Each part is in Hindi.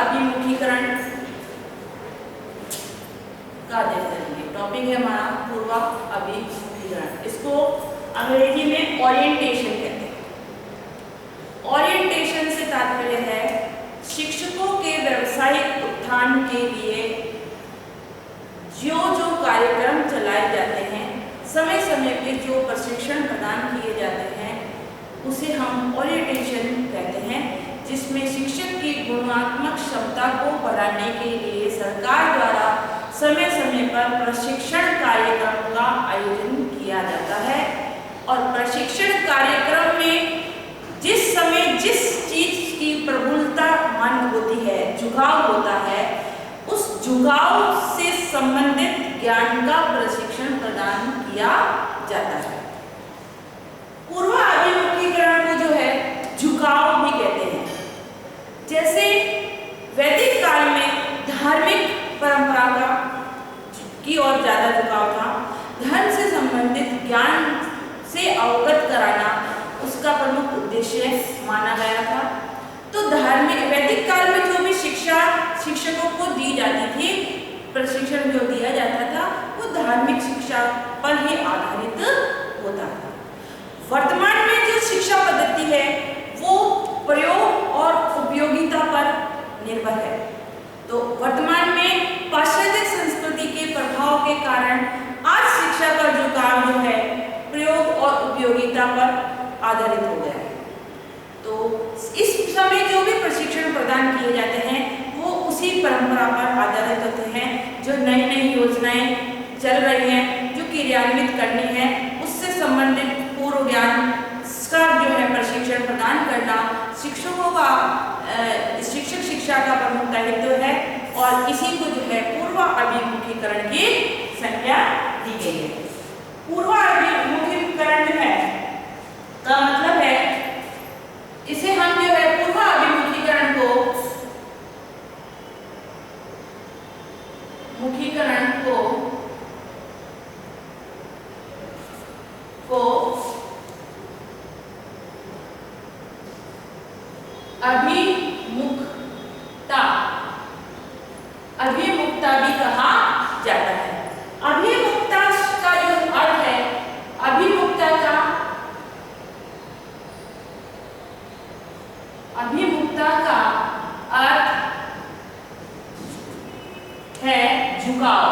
अभिमुखीकरण का अध्ययन करेंगे। टॉपिक है हमारा पूर्व अभिमुखीकरण। इसको अंग्रेजी में ओरिएंटेशन कहते हैं। ओरिएंटेशन से तात्पर्य है शिक्षकों के व्यावसायिक उत्थान के लिए जो कार्यक्रम चलाए जाते हैं, समय समय पे जो प्रशिक्षण प्रदान किए जाते हैं, उसे हम ओरिएंटेशन कहते हैं, जिसमें शिक्षक की गुणात्मक क्षमता को बढ़ाने के लिए सरकार द्वारा समय समय पर प्रशिक्षण कार्यक्रम का आयोजन किया जाता है। और प्रशिक्षण कार्यक्रम में जिस समय जिस चीज की प्रबलता मन होती है, झुकाव होता है, उस झुकाव से संबंधित ज्ञान का प्रशिक्षण प्रदान किया जाता है। पूर्व अभिमुखीकरण को जो है झुकाव भी कहते हैं। जैसे वैदिक काल में धार्मिक परंपरा की ओर ज्यादा झुकाव था, धर्म से संबंधित ज्ञान से अवगत कराना उसका प्रमुख उद्देश्य माना गया था। तो धार्मिक वैदिक काल में जो भी शिक्षा शिक्षकों को दी जाती थी, प्रशिक्षण जो दिया जाता था, वो धार्मिक शिक्षा पर ही आधारित होता था। वर्तमान में जो शिक्षा पद्धति है वो प्रयोग और उपयोगिता पर निर्भर है। तो वर्तमान में पाश्चात्य संस्कृति के प्रभाव के कारण आज शिक्षा का झुकाव जो है प्रयोग और उपयोगिता पर आधारित हो गया है। तो इस समय जो भी प्रशिक्षण प्रदान किए जाते हैं वो उसी परंपरा पर आधारित होते हैं। जो नई नई योजनाएं चल रही हैं, जो क्रियान्वित करनी है, उससे संबंधित पूर्व ज्ञान का जो है प्रशिक्षण प्रदान करना शिक्षकों का शिक्षक शिक्षा का प्रमुख दायित्व है। और इसी को जो है पूर्व अभिमुखीकरण की संज्ञा दी गई है। पूर्व अभिमुखीकरण जो है का मतलब है, इसे हम जो है पूर्व अभिमुखीकरण को अभिमुखता भी कहा जाता है। अभिमुखता का जो अर्थ है, अभिमुखता का अर्थ है झुकाव।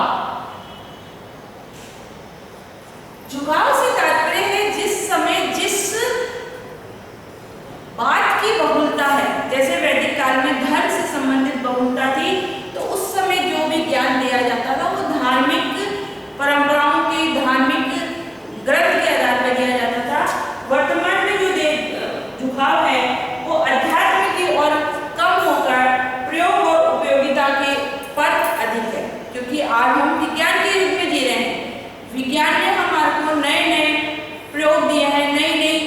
झुकाव से तात्पर्य है जिस समय जिस बात की बहुलता है, जैसे वैदिक काल में धर्म से संबंधित बहुलता थी, तो उस समय जो भी ज्ञान दिया जाता था वो धार्मिक परंपराओं के धार्मिक ग्रंथ के आधार पर दिया जाता था। वर्तमान में जो झुकाव है वो अध्यात्म की ओर कम होकर प्रयोग और उपयोगिता के पर अधिक है, क्योंकि आज हम विज्ञान के युग में जी रहे हैं। विज्ञान ने हमारे को नए नए प्रयोग दिए हैं, नई नई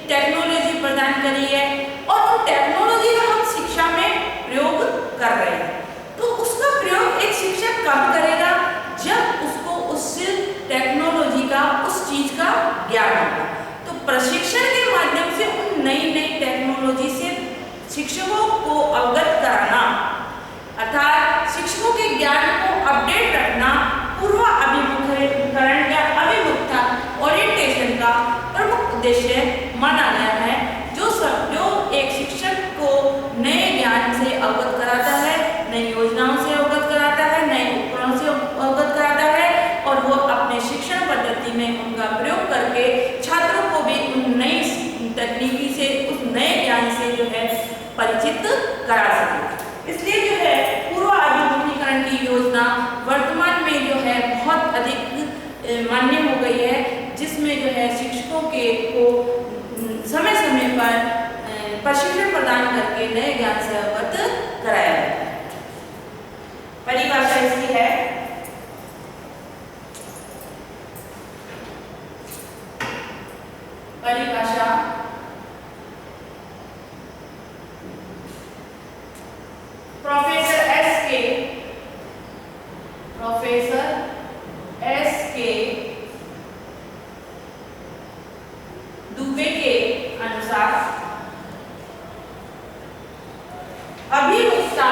टेक्नोलॉजी प्रदान करी है, और उन टेक्नोलॉजी का हम शिक्षा में प्रयोग कर रहे हैं। तो उसका प्रयोग एक शिक्षक कब करेगा? जब उसको उस टेक्नोलॉजी का, उस चीज का ज्ञान होगा। तो प्रशिक्षण के माध्यम से उन नई नई टेक्नोलॉजी से शिक्षकों को अवगत कराना, अर्थात शिक्षकों के ज्ञान को अपडेट रखना पूर्व अभिमुखीकरण या अभिमुखता ओरिएंटेशन का प्रमुख उद्देश्य माना गया है। जो एक शिक्षक को नए ज्ञान से अवगत कराता है, नई योजनाओं से अवगत कराता है, नए उपकरणों से अवगत कराता है, और वो अपने शिक्षण पद्धति में उनका प्रयोग करके छात्रों को भी उन नई तकनीकी से, उस नए ज्ञान से जो है परिचित करा सके। इसलिए जो है पूर्व अभिमुखीकरण की योजना वर्तमान में जो है बहुत अधिक मान्य हो गई है, जिसमें जो है शिक्षकों को समय समय पर प्रशिक्षण प्रदान करके नए ज्ञान से अवगत कराया जाता है। परिभाषा इसकी है, परिभाषा प्रोफेसर एस के दुबे के अनुसार अभिमुखता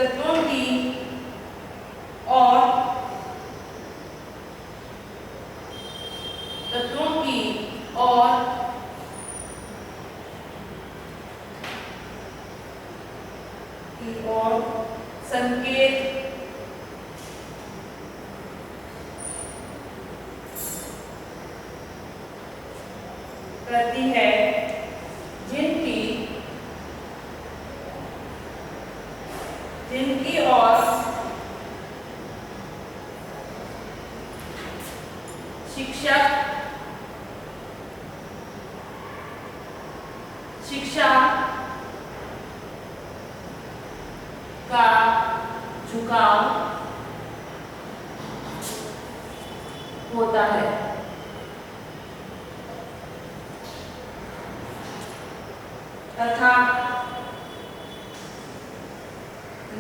तत्वों की और संकेत करती है, जिनकी और शिक्षा का झुकाव होता है। तथा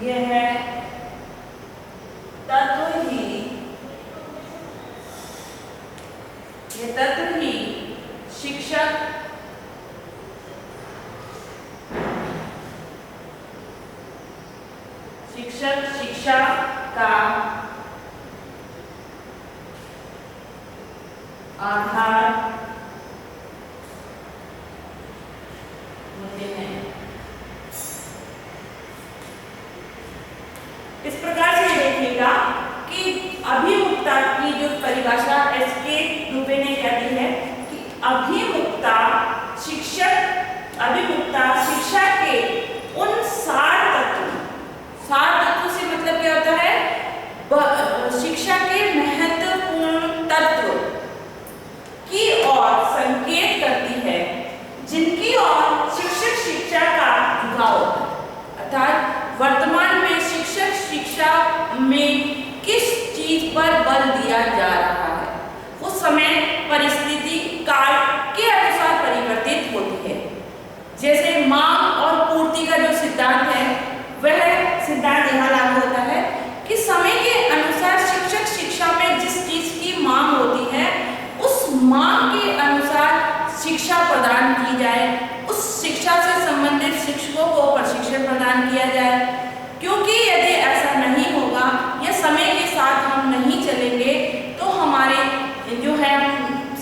यह तत्व ही शिक्षक शिक्षा का आधार होते हैं। इस प्रकार से देखिएगा कि अभिमुखता की जो परिभाषा एस.के. दुबे ने क्या दी है कि अभिमुखता शिक्षा के उन सार तत्व से मतलब क्या होता है, शिक्षा के महत्वपूर्ण तत्व की ओर संकेत करती है, जिनकी ओर शिक्षक शिक्षा का झुकाव होता है। अर्थात वर्तमान में शिक्षक शिक्षा में किस चीज पर बल दिया जा रहा है, वो समय परिस्थिति काल के अनुसार परिवर्तित होती है। जैसे मांग और पूर्ति का जो सिद्धांत है, वह सिद्धांत यहाँ लागू होता है कि समय के अनुसार शिक्षक शिक्षा में जिस चीज की मांग होती है, उस मांग के अनुसार शिक्षा प्रदान की जाए, उस शिक्षा से संबंधित शिक्षकों को प्रशिक्षण प्रदान किया जाए। क्योंकि यदि ऐसा नहीं होगा या समय के साथ हम नहीं चलेंगे तो हमारे जो है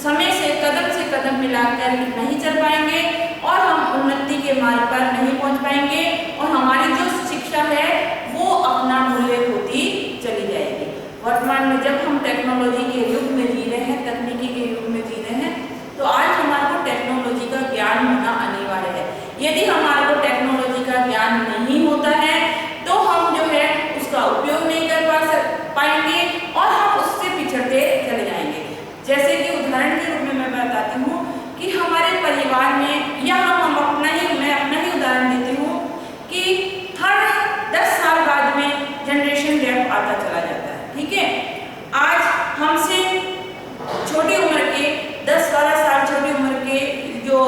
समय से कदम मिलाकर नहीं चल पाएंगे और हम उन्नति के मार्ग पर नहीं पहुंच पाएंगे और हमारी जो शिक्षा है वो अपना मूल्य खोती चली जाएगी। वर्तमान में जब हम टेक्नोलॉजी के युग में जी रहे हैं, तकनीकी के युग में जी रहे हैं, तो आज हमारे को टेक्नोलॉजी का ज्ञान होना अनिवार्य है। यदि हमारे को टेक्नोलॉजी का ज्ञान नहीं होता है तो हम जो है उसका उपयोग नहीं कर पाएंगे और हम उससे पिछड़ते चले जाएंगे। जैसे कि उदाहरण के रूप में मैं बताती हूँ कि हमारे परिवार में या मैं अपना ही उदाहरण देती हूँ कि हर 10 साल बाद में जनरेशन गैप आता चला जाता है। ठीक है, आज हमसे छोटी उम्र के 10-12 साल छोटी उम्र के जो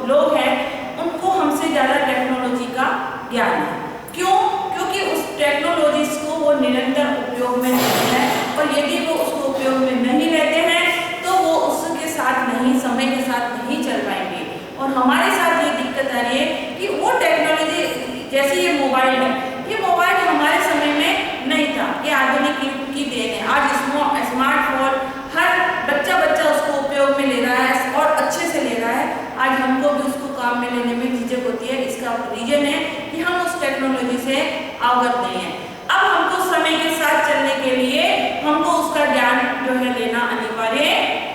लोग हैं उनको हमसे ज़्यादा टेक्नोलॉजी का ज्ञान है। क्यों? क्योंकि उस टेक्नोलॉजी को वो निरंतर उपयोग में लेते हैं और यदि वो उसको उपयोग में नहीं लेते हैं तो वो उसके साथ समय के साथ नहीं चल पाएंगे। और हमारे साथ ये दिक्कत आ रही है कि वो टेक्नोलॉजी जैसे ये मोबाइल है, ये मोबाइल हमारे समय में नहीं था, ये आधुनिक युग की देन है। आज स्मार्टफोन हर बच्चा उसको उपयोग में ले रहा है और अच्छे से ले रहा है। आज हमको भी उसको काम में लेने में झिझक होती है। इसका रीजन है कि हम उस टेक्नोलॉजी से अवगत नहीं है। अब हमको समय के साथ चलने के लिए हमको उसका ज्ञान जो है लेना अनिवार्य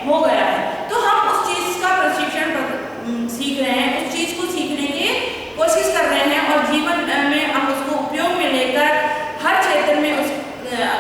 हो गया है। तो हम उस चीज का प्रशिक्षण सीख रहे हैं, उस चीज को सीखने की कोशिश कर रहे हैं और जीवन में हम उसको उपयोग में लेकर हर क्षेत्र में उस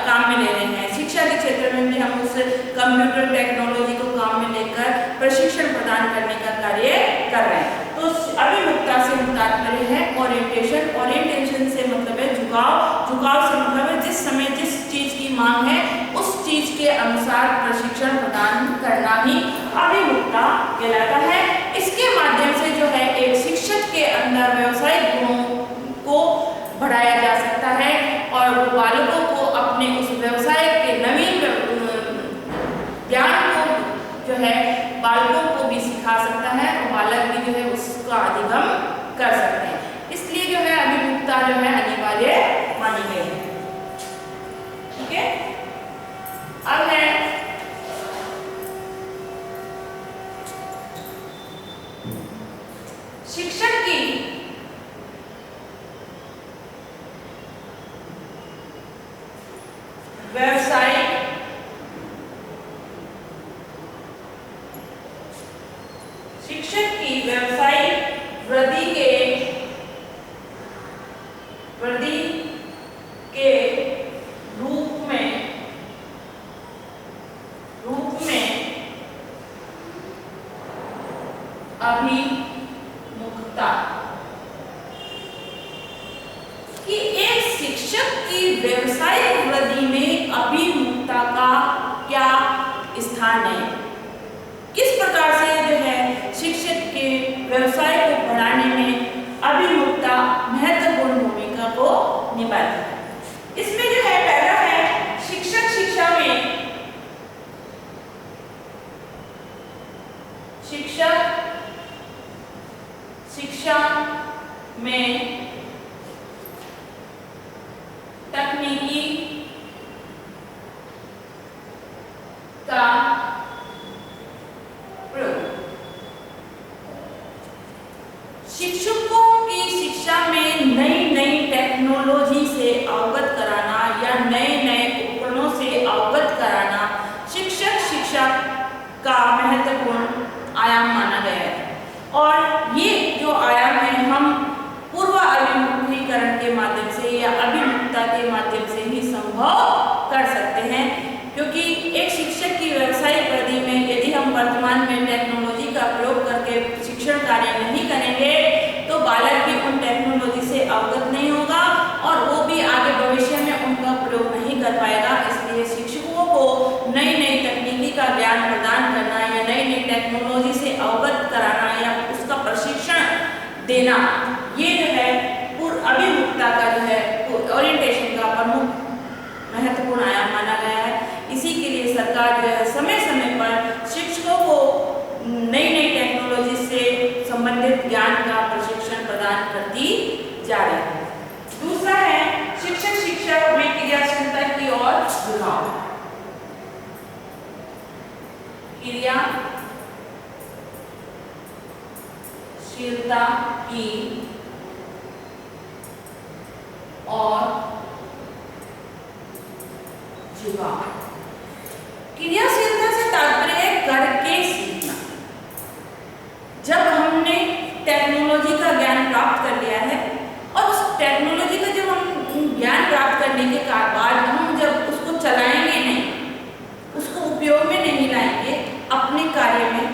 काम में ले रहे हैं। शिक्षा के क्षेत्र में भी हम उस कंप्यूटर टेक्नोलॉजी को काम में लेकर प्रशिक्षण प्रदान करने का कार्य कर रहे हैं। तो अभिमुखता से तात्पर्य है ओरिएंटेशन से मतलब है झुकाव से मतलब है जिस समय जिस चीज की मांग है उस चीज के अनुसार प्रशिक्षण प्रदान करना ही अभिमुखता कहलाता है। इसके माध्यम से जो है एक शिक्षक के अंदर व्यावसायिक गुणों को बढ़ाया जा सकता है और बालकों को अपने उस व्यवसाय के नवीन ज्ञान को जो है बालकों को भी सिखा सकता है और बालक भी जो है उसका अधिगम कर सकते हैं। इसलिए जो है अभिमुखता जो है अनिवार्य मानी गई। व्यावसायिक शिक्षक की व्यावसायिक वृद्धि के रूप में अभिमुखता, कि एक शिक्षक की व्यवसायिक वृद्धि में अभिमुखता का क्या स्थान है, किस प्रकार से जो है शिक्षक के व्यवसाय को बढ़ाने में अभिमुखता महत्वपूर्ण भूमिका को निभाती है। इसमें जो है पहला है शिक्षक शिक्षा में तकनीकी का प्रयोग। शिक्षकों की शिक्षा में नई नई टेक्नोलॉजी से अवगत कराना या नए नए उपकरणों से अवगत कराना शिक्षक शिक्षा का महत्वपूर्ण आयाम माना गया है। और ये जो आयाम है हम पूर्व अभिमुखीकरण के माध्यम से या अभिमुखता के माध्यम से ही संभव कर सकते हैं, क्योंकि एक शिक्षक की व्यवसायिक वृद्धि में यदि हम वर्तमान में टेक्नोलॉजी का प्रयोग करके शिक्षण कार्य नहीं करेंगे तो बालक भी उन टेक्नोलॉजी से अवगत नहीं होगा और वो भी आगे भविष्य में उनका प्रयोग नहीं कर पाएगा। इसलिए शिक्षकों को नई नई तकनीकी का ज्ञान प्रदान करना या नई नई टेक्नोलॉजी से अवगत कराना या उसका प्रशिक्षण देना, ये जो है पूर्व अभिमुखता का जो है ओरिएंटेशन का प्रमुख महत्वपूर्ण आयाम माना गया है। इसी के लिए सरकार जो है समय समय पर शिक्षकों को नई नई टेक्नोलॉजी से संबंधित ज्ञान का प्रशिक्षण प्रदान करती जा रही है। दूसरा है शिक्षक शिक्षा में क्रियाशीलता की ओर झुकाव। क्रियाशीलता की और झुकाव। क्रियाशीलता से तात्पर्य है करके सीखना। जब हमने टेक्नोलॉजी का ज्ञान प्राप्त कर लिया है और उस टेक्नोलॉजी का जब हम ज्ञान प्राप्त करने के बाद हम जब उसको चलाएंगे नहीं, उसको उपयोग में नहीं लाएंगे अपने कार्य में,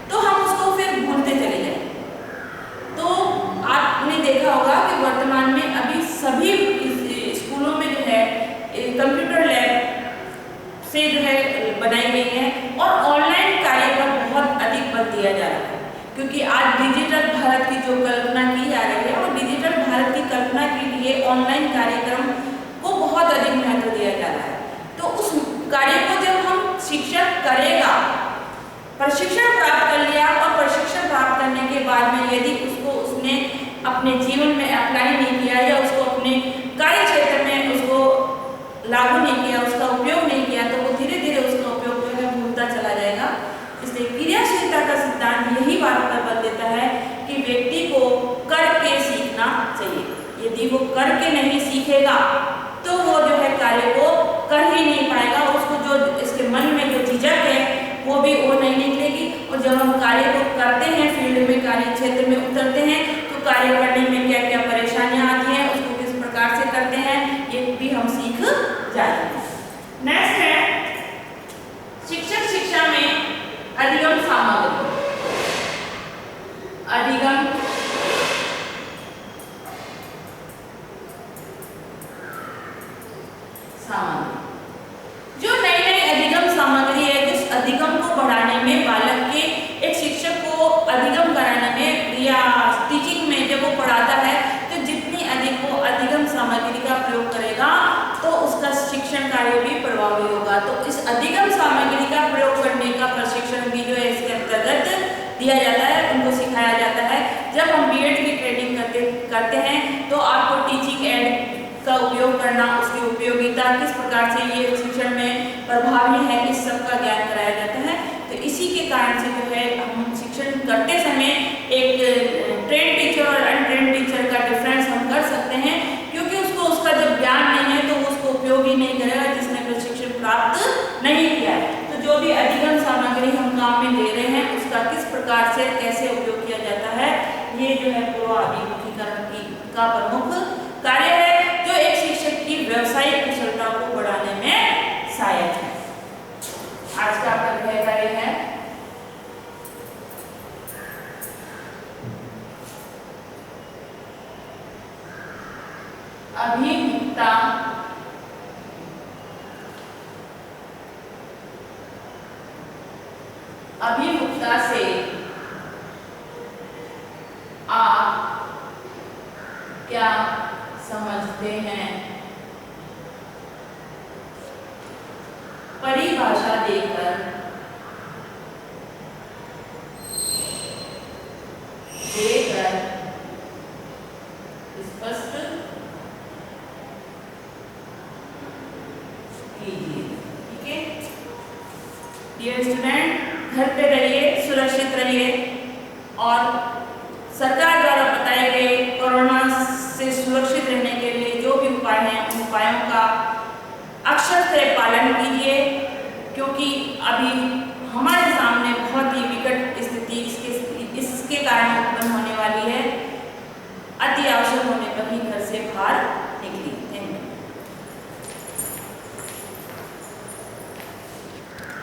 तो हम उसको फिर भूलते चले जाएंगे। तो आपने देखा होगा कि वर्तमान में अभी सभी स्कूलों में जो है कंप्यूटर लैब से जो है बनाई गई है और ऑनलाइन कार्य पर बहुत अधिक बल दिया जा रहा है, क्योंकि आज डिजिटल भारत की जो कल्पना की जा रही है और डिजिटल भारत की कल्पना के लिए ऑनलाइन कार्यक्रम को बहुत अधिक महत्व दिया जा रहा है। तो उस कार्य को जब हम शिक्षक करेगा, प्रशिक्षण प्राप्त कर लिया और प्रशिक्षण प्राप्त करने के बाद में यदि उसने अपने जीवन में अप्लाई नहीं किया या उसको अपने कार्य क्षेत्र में उसको लागू नहीं किया, उसका उपयोग नहीं किया, तो वो धीरे धीरे उसका उपयोग जो है भूलता चला जाएगा। इसलिए क्रियाशीलता का सिद्धांत यही बात पर बल देता है कि व्यक्ति को करके सीखना चाहिए। यदि वो करके नहीं सीखेगा तो वो जो है कार्य को कर ही नहीं पाएगा, उसको जो इसके मन में जो झिझक है वो भी वो नहीं निकलेगी। और जब हम कार्य को करते हैं, फील्ड में कार्य क्षेत्र में उतरते हैं, तो कार्य करने में क्या क्या परेशानियां आती हैं, उसको किस प्रकार से करते हैं, ये भी हम सीख जाते हैं। नेक्स्ट है शिक्षक शिक्षा में अधिगम सामग्री। अधिगम सामग्री, जो नई नई अधिगम सामग्री है, जिस अधिगम को बढ़ाने में बालक के एक शिक्षक को अधिगम कराने में या टीचिंग में जब वो पढ़ाता है तो जितनी अधिक वो अधिगम सामग्री का प्रयोग करेगा तो उसका शिक्षण कार्य भी प्रभावी होगा। तो इस अधिगम सामग्री का प्रयोग करने का प्रशिक्षण भी जो है इसके अंतर्गत दिया जाता है, उनको सिखाया जाता है। जब हम बीएड की ट्रेनिंग करते हैं तो आपको टीचिंग एड का उपयोग करना, उसकी उपयोगिता किस प्रकार से ये शिक्षण में प्रभावी है, इस सब का ज्ञान कराया जाता है। तो इसी के कारण से जो है हम शिक्षण करते समय एक ट्रेन टीचर और अनट्रेन टीचर का डिफरेंस हम कर सकते हैं, क्योंकि उसको उसका जब ज्ञान नहीं है तो उसको उपयोग ही नहीं करेगा। जिसने प्रशिक्षण प्रकार से कैसे उपयोग किया जाता है, ये जो है पूर्वाभिमुखीकरण का प्रमुख कार्य है, जो एक शिक्षक की व्यावसायिक कुशलता को बढ़ाने में सहायक है। आज का आपका गृह कार्य है अभिमुखता से आप क्या समझते हैं? परिभाषा देकर स्पष्ट कीजिए। ठीक है डियर स्टूडेंट, घर पे रहिए, सुरक्षित रहिए और सरकार द्वारा बताए गए कोरोना से सुरक्षित रहने के लिए जो भी उपाय हैं उन उपायों का अक्षर से पालन कीजिए, क्योंकि अभी हमारे सामने बहुत ही विकट स्थिति इसके कारण उत्पन्न होने वाली है। अति आवश्यक होने पर ही घर से बाहर